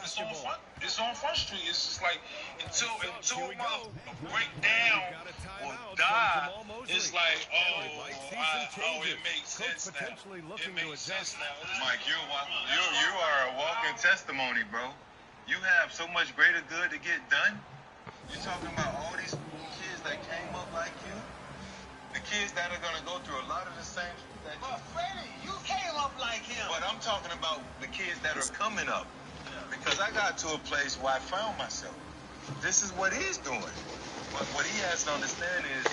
It's on Front Street. It's just like until a mother break down or die, it's like it makes sense now. It makes sense now. Mike, you are a walking testimony, bro. You have so much greater good to get done. You're talking about all these kids that came up like you, the kids that are gonna go through a lot of the same. But Freddie, you came up like him. But I'm talking about the kids that are coming up. Because I got to a place where I found myself. This is what he's doing. But what he has to understand is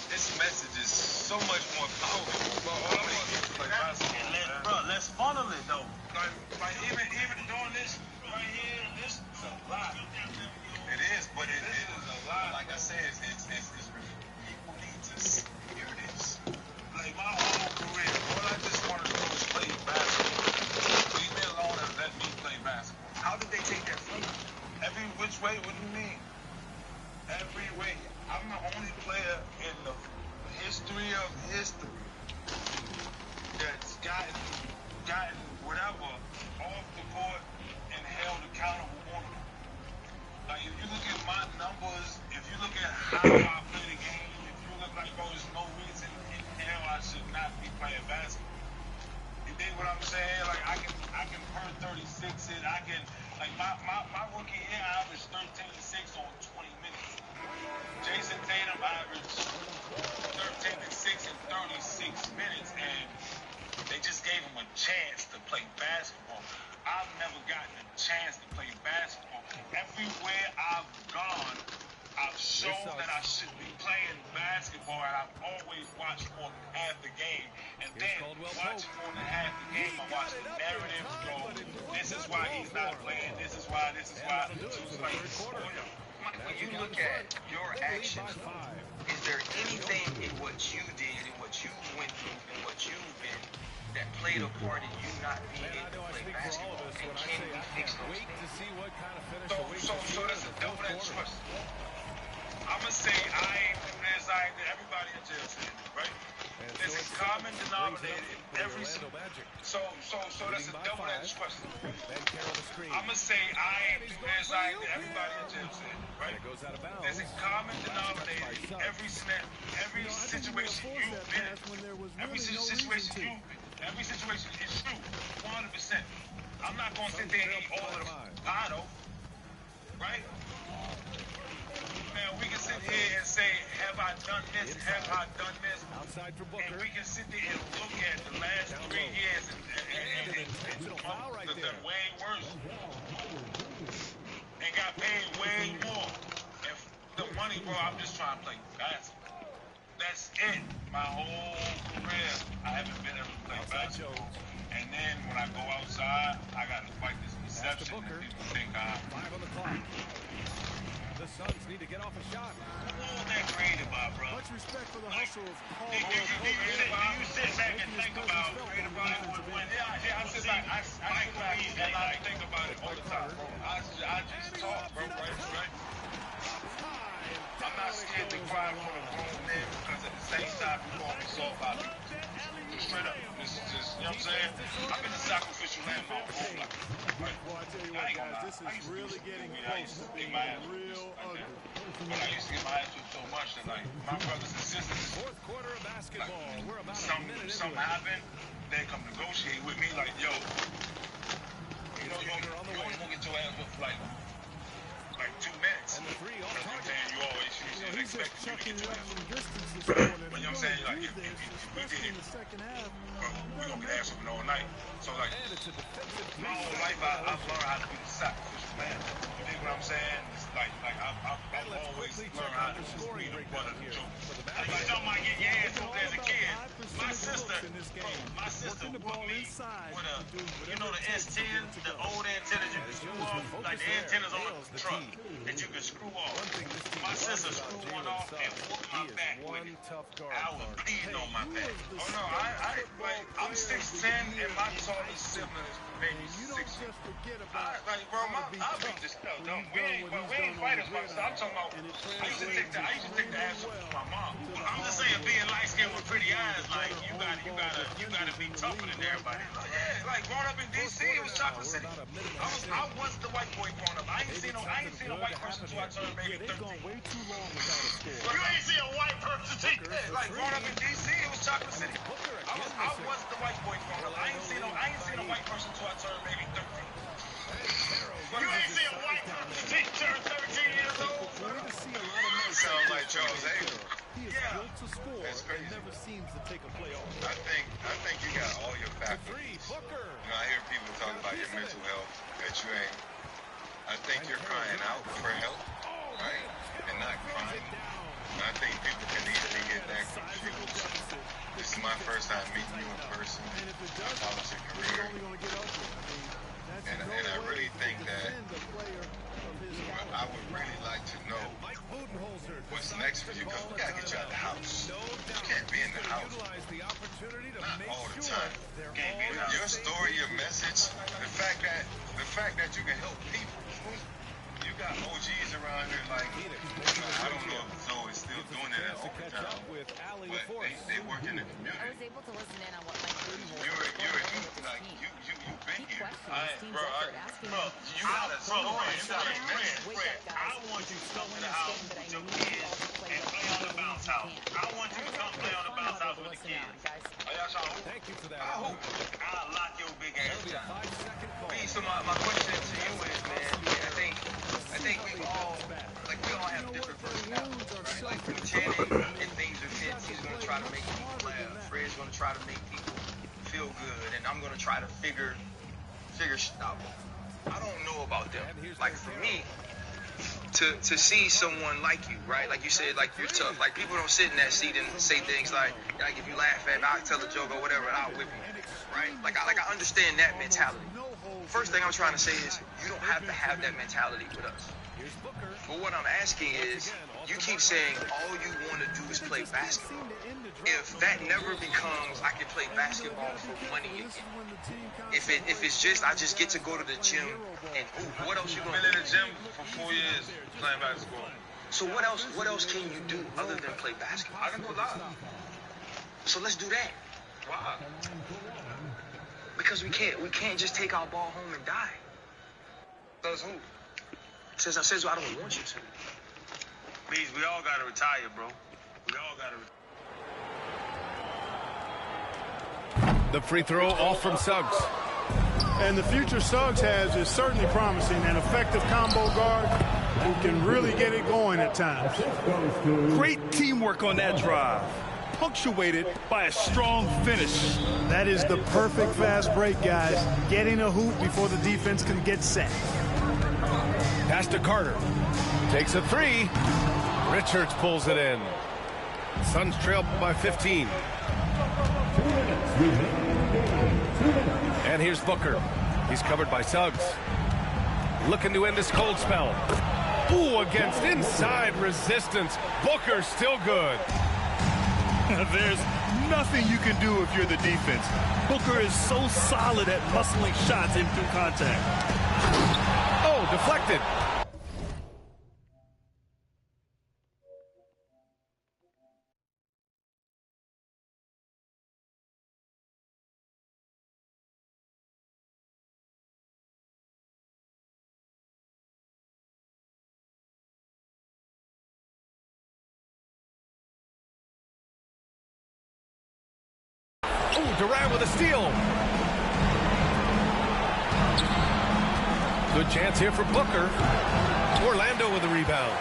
this message is so much more powerful. Let's funnel it though. Like even doing this right here, this is a lot. It is, but it is a lot. Like I said, it's people need to hear this. Like my whole career, all I just want to do is play basketball. Leave me alone and let me play basketball. How did they take that from you? Every which way? What do you mean? Every way. I'm the only player in the history of history that's gotten whatever off the court and held accountable on it. Like if you look at my numbers, if you look at how I play the game, if you look like, bro, there's no reason in hell I should not be playing basketball. You dig what I'm saying? Like I can per 36 it. I can like my rookie year I averaged 13 and 6 on 20 minutes. Jason Tatum averaged 13 and 6 in 36 minutes, and they just gave him a chance to play basketball. I've never gotten a chance to play basketball. Everywhere I've gone, I've shown that I should be playing basketball, and I've always watched more than half the game. And then, watching more than half the game, I watch the narrative go, this is why he's not playing, this is why. When you look at your actions, is there anything in what you did, in what you went through, in what you've been, that played a part in you not being able to play basketball? And can we fix those things? So that's a double-edged sword. I'm gonna say I ain't designed that everybody in jail said, right? There's a common denominator in every single. So that's a double-edged question. I'm gonna say I ain't designed that everybody in jail said, right? There's a common denominator in every situation you've been in. Every situation is true, 100%. I'm not gonna sit there and eat all of the pano, right? Man, we can sit here and say, have I done this? Have I done this? And we can sit there and look at the last 3 years and done way worse. And got paid way more. And the money, bro, I'm just trying to play basketball. That's it. My whole career, I haven't been able to play basketball. And then when I go outside, I got to fight this perception that people think I'm... 5 on the clock. The Suns need to get off a shot. Who's that creative by, bro? Much respect for the hustle of Paul. Do you sit back and think about creative by when I sit back, I think about it all the time, bro. I just talk, bro, right? I'm not scared to cry for the grown men because at the same time, you're going to be soft about it. Straight up. This is just, you know what I'm saying? I've been a sacrificial lamb my whole life. Right? Well, I tell you what, guys, this is really getting close to being real ugly. But I used to get my ass whipped so much that, like, my brothers and sisters, Fourth quarter of basketball. We're about a minute into something it. happened, they come negotiate with me like, yo, you won't get your ass whipped for like 2 minutes. And the three on You know what I'm target. saying? You always He's expect just you to chucking get your it up ass in whipped. distance this morning. But you know what I'm saying? Like, if we especially did in the second half. we're going to get ass whipping all night. So, like, And it's a defensive my whole life, I've learned how to be the sacrificial man. You dig what I'm saying? It's like I've always learned how to just be the butt of the joke. Like, you talking about getting your ass whooped as a kid. My sister whooped me with a, you know, the S10, the old antennas you can screw off, like the antennas on the truck that you can screw off. My sister screwed one off and whooped my back with it. I was bleeding on my back. Oh no, I'm 6'10" and my tallest sibling is maybe 6'. Like, bro, I beat this stuff. We ain't fighters, but I'm talking about. I used to take the ass with my mom. I'm just saying, being light skinned with pretty eyes, like you gotta be tougher than everybody. Like, yeah, like growing up in DC, it was Chocolate City. I was was the white boy growing up. I ain't seen a white person until I turned maybe 13. Way too long without a score. You ain't see a white person. Like growing up in DC, it was Chocolate City. I was the white boy growing up. I ain't seen a white person until I turned maybe 13. You ain't see a white person turn 13 years old. Sound like Charles Avery. He is built to score and never seems to take a play off. I think you got all your faculties. Booker. You know, I hear people talk about your mental health that you ain't. I think you're crying out for help, right? And not crying. And I think people can easily get that confused. This is my first time meeting you in person. I followed your career. And I really think that I would really like to know what's next for you, because we got to get you out of the house. You can't be in the house. Not all the time. Your story, your message, the fact that you can help people. You got OGs around here like, I don't know if Zoe's still doing it at Overtown, but they work in the community. I was able to listen in on what Mike Budenholzer You've been here. I want you to come to the house with your kids and play on the bounce house. I want you to come play on the bounce house with the kids. Thank you for that. I hope I'll lock your big ass down. So my question to you is, man, I think we all have different personalities, right? Like with Channing, if things are tense, he's gonna try to make people laugh. Fred's gonna try to make people feel good, and I'm gonna try to figure shit out. I don't know about them. Like for me, to see someone like you, right? Like you said, like you're tough. Like people don't sit in that seat and say things like if you laugh at me, I'll tell a joke or whatever, and I'll whip you, right? Like I understand that mentality. First thing I'm trying to say is you don't have to have that mentality with us. But what I'm asking is, you keep saying all you want to do is play basketball. If that never becomes I can play basketball for money again, if it's just I just get to go to the gym and what else you gonna Been in the gym for 4 years playing basketball. So what else can you do other than play basketball? I can do a lot. So let's do that. Why? Because we can't just take our ball home and die. Says who? Says I don't want you to. Please, we all gotta retire, bro. We all gotta retire. The free throw off from Suggs. And the future Suggs has is certainly promising, an effective combo guard who can really get it going at times. Great teamwork on that drive, punctuated by a strong finish. That is the perfect fast break, guys. Getting a hoop before the defense can get set. Pass to Carter. Takes a three. Richards pulls it in. Suns trail by 15. And here's Booker. He's covered by Suggs. Looking to end this cold spell. Ooh, against inside resistance. Booker still good. There's nothing you can do if you're the defense. Booker is so solid at muscling shots in through contact. Oh, deflected. Oh, Durant with a steal. Good chance here for Booker. Orlando with a rebound.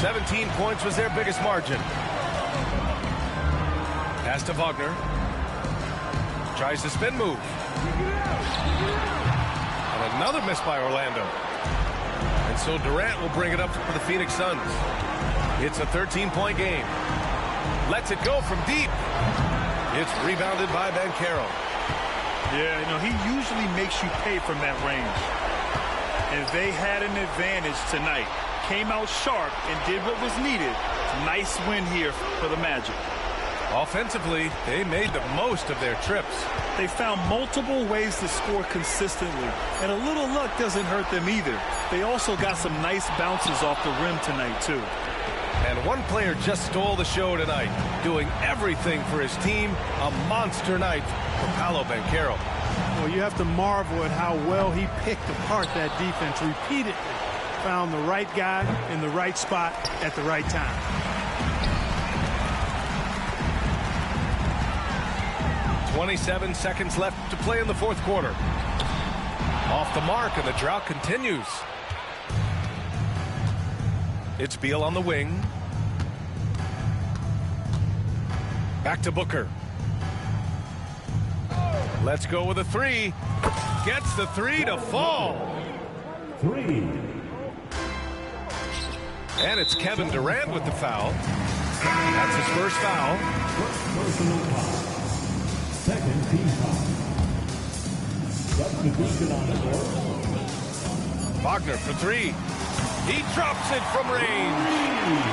17 points was their biggest margin. Pass to Wagner. Tries the spin move. And another miss by Orlando. And so Durant will bring it up for the Phoenix Suns. It's a 13-point game. Lets it go from deep. It's rebounded by Banchero. Yeah, he usually makes you pay from that range. And they had an advantage tonight. Came out sharp and did what was needed. Nice win here for the Magic. Offensively, they made the most of their trips. They found multiple ways to score consistently, and a little luck doesn't hurt them either. They also got some nice bounces off the rim tonight, too. And one player just stole the show tonight, doing everything for his team. A monster night for Paolo Banchero. Well, you have to marvel at how well he picked apart that defense repeatedly. Found the right guy in the right spot at the right time. "27 seconds left to play in the fourth quarter. Off the mark, and the drought continues. It's Beal on the wing. Back to Booker. Let's go with a three. Gets the three to fall. 3. And it's Kevin Durant with the foul. That's his first foul. Personal foul. Second team foul. Substitution on the court. Wagner for three. He drops it from range.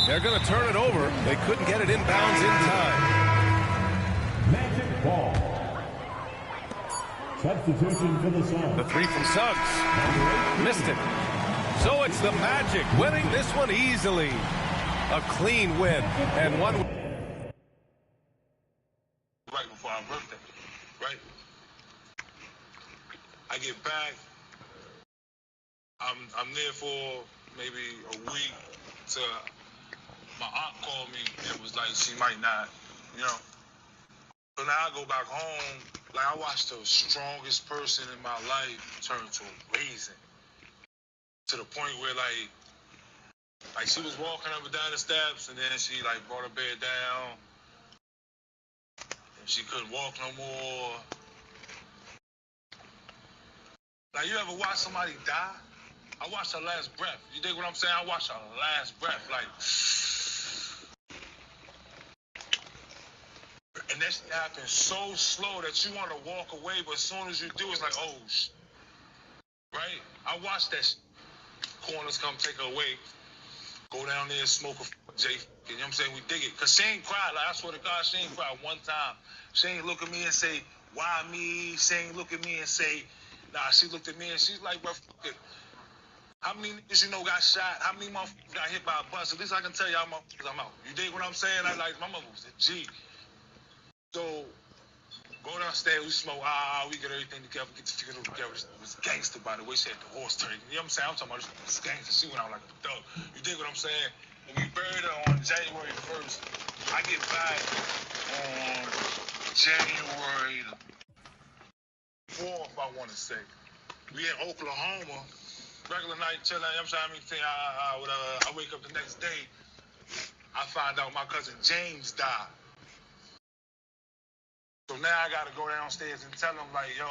They're going to turn it over. They couldn't get it inbounds in time. Magic ball. Substitution for the Suns. The three from Suggs. Missed it. So it's the Magic winning this one easily. A clean win. And one. Right before our birthday, right? I get back. I'm there for maybe a week to my aunt called me and was like, she might not, you know. So now I go back home, like I watched the strongest person in my life turn to a raisin. To the point where like she was walking up and down the steps and then she like brought her bed down. And she couldn't walk no more. Like you ever watch somebody die? I watched her last breath. You dig what I'm saying? I watched her last breath, like. And that shit happens so slow that you want to walk away, but as soon as you do, it's like, oh, right? I watched that shit. Corners come take her away. Go down there and smoke a J. You know what I'm saying? We dig it. Because she ain't cried. Like, I swear to God, she ain't cried one time. She ain't look at me and say, why me? She ain't look at me and say, nah, she looked at me and she's like, bro, fuck it. How many niggas you know got shot? How many motherfuckers got hit by a bus? At least I can tell y'all motherfuckers I'm out. You dig what I'm saying? I like, my mother was a G. So, go downstairs, we smoke, we get everything together, get the funeral together. It was gangster, by the way. She had the horse turkey. You know what I'm saying? I'm talking about this gangster. She went out like a dog. You dig what I'm saying? And we buried her on January 1st. I get back on January the 4th, I want to say. We in Oklahoma, regular night chilling. You know what I'm saying? I wake up the next day, I find out my cousin James died. So now I got to go downstairs and tell him, like, yo,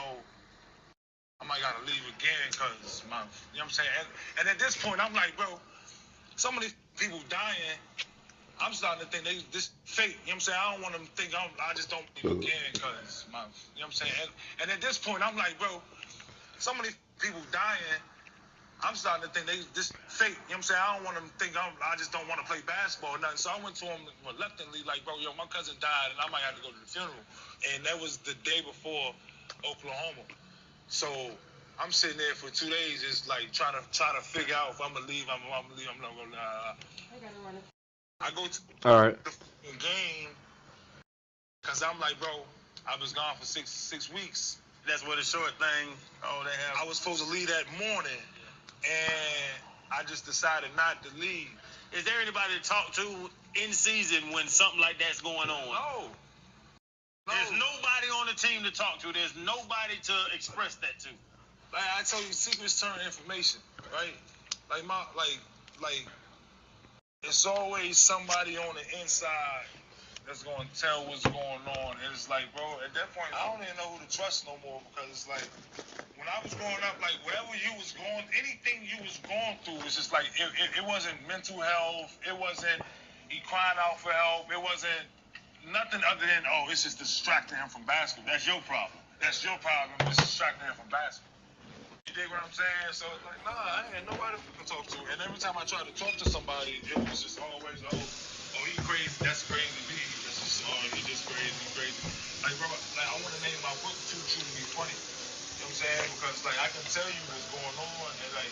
I might got to leave again because, you know what I'm saying? And at this point, I'm like, bro, some of these people dying, I'm starting to think this fake. You know what I'm saying? I don't want them to think I just don't leave again because, you know what I'm saying? And at this point, I'm like, bro, some of these people dying, I'm starting to think this fake. You know what I'm saying? I don't want them to think I just don't want to play basketball or nothing. So I went to him reluctantly, like, bro, yo, my cousin died and I might have to go to the funeral. And that was the day before Oklahoma. So I'm sitting there for 2 days, just like trying to figure out if I'm gonna leave. I'm not gonna. I go to the game because I'm like, bro, I was gone for six weeks. That's what a short thing. Oh, they have. I was supposed to leave that morning, and I just decided not to leave. Is there anybody to talk to in season when something like that's going on? No. There's nobody on the team to talk to. There's nobody to express that to. Like I told you, secrets turn information, right? Like it's always somebody on the inside that's gonna tell what's going on. And it's like, bro, at that point, I don't even know who to trust no more because it's like when I was growing up, like whatever you was going, anything you was going through was just like it wasn't mental health. It wasn't he crying out for help. It wasn't nothing other than, oh, it's just distracting him from basketball. That's your problem. That's your problem. It's distracting him from basketball. You dig what I'm saying? So it's like, nah, I ain't nobody to talk to. And every time I tried to talk to somebody, it was just always, oh, he crazy. That's crazy to me. That's just, he just crazy. Like, bro, like I want to name my book Too True to Be Funny. You know what I'm saying? Because like I can tell you what's going on, and like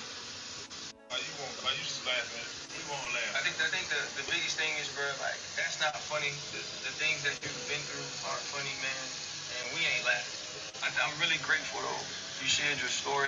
you just laugh at it. You won't laugh. I think the biggest thing is, bro, like that's not funny. The things that you've been through aren't funny, man, and we ain't laughing. I'm really grateful though. You shared your story.